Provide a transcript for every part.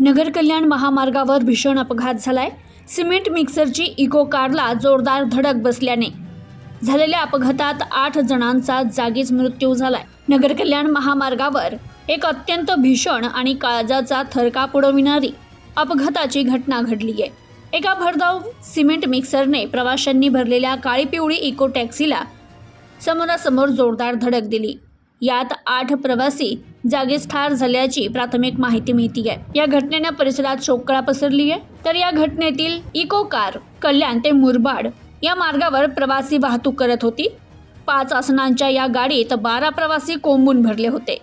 नगर कल्याण महामार्गावर भीषण अपघात झालाय। सिमेंट मिक्सरची इको कारला जोरदार धडक बसल्याने झालेल्या अपघातात 8 जणांचा जागीच मृत्यू झालाय। नगर कल्याण महामार्गावर एक अत्यंत भीषण आणि काळजाचा थरकाप उडविणारी अपघाताची घटना घडली आहे। एका भरधाव सिमेंट मिक्सरने प्रवाशांनी भरलेल्या काळी पिवळी इको टॅक्सीला समोरासमोर जोरदार धडक दिली। यात 8 प्रवासी जागीच ठार झाल्याची प्राथमिक माहिती मिळते आहे। या घटनेने परिसरात शोककळा पसरली आहे। तर या घटनेतील इको कार कल्याण ते मुरबाड या मार्गावर प्रवासी वाहतूक करत होती। 5 आसनांच्या या गाडीत 12 प्रवासी कोंबून भरले होते।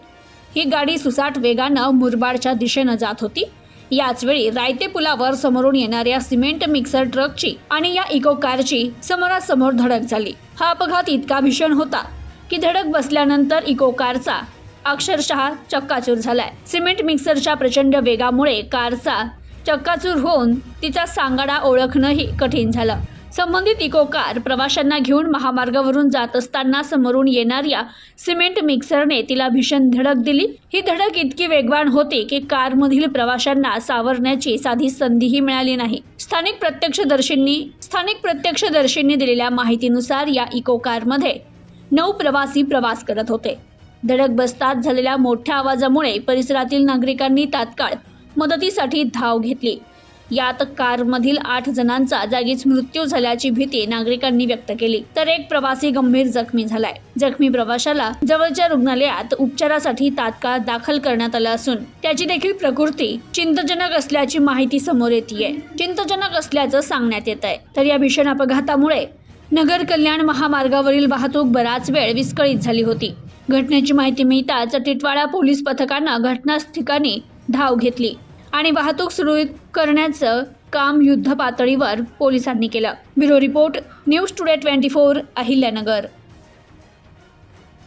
ही गाडी सुसाट वेगानं मुरबाडच्या दिशेनं जात होती। याचवेळी रायते पुलावर समोरून येणाऱ्या सिमेंट मिक्सर ट्रकची आणि या इको कारची समोरासमोर धडक झाली। हा अपघात इतका भीषण होता की धडक बसल्यानंतर इको कारचा अक्षरशः चक्काचूर झालाय। सिमेंट मिक्सरच्या प्रचंड वेगामुळे कारचा चक्काचूर होऊन तिचा सांगाडा ओळखणंही कठीण झालं। संबंधित इको कार प्रवाशांना घेऊन महामार्गावरून जात असताना समोरून येणाऱ्या सिमेंट मिक्सरने तिला भीषण धडक दिली। ही धडक इतकी वेगवान होती की कारमधील प्रवाशांना सावरण्याची साधी संधीही मिळाली नाही। स्थानिक प्रत्यक्षदर्शींनी दिलेल्या माहितीनुसार या इको कारमध्ये 9 प्रवासी प्रवास करत होते। धडक बसताच झालेल्या मोठ्या आवाजामुळे परिसरातील नागरिकांनी तात्काळ मदतीसाठी धाव घेतली। यात कारमधील 8 जणांचा जागीच मृत्यू झाल्याची भीती नागरिकांनी व्यक्त केली, तर एक प्रवासी गंभीर जखमी झालाय। जखमी प्रवाशाला जवळच्या रुग्णालयात उपचारासाठी तात्काळ दाखल करण्यात आलं असून त्याची देखील प्रकृती चिंताजनक असल्याची माहिती समोर येतेय, सांगण्यात येत आहे। तर या भीषण अपघातामुळे नगर कल्याण महामार्गावरील वाहतूक बराच वेळ विस्कळीत झाली होती। घटनेची माहिती मिळताच टिटवाळा पोलीस पथकानं घटनास्थळी धाव घेतली आणि वाहतूक सुरळीत करण्याचं काम युद्धपातळीवर पोलिसांनी केलं। Bureau report, news today 24, Ahilyanagar.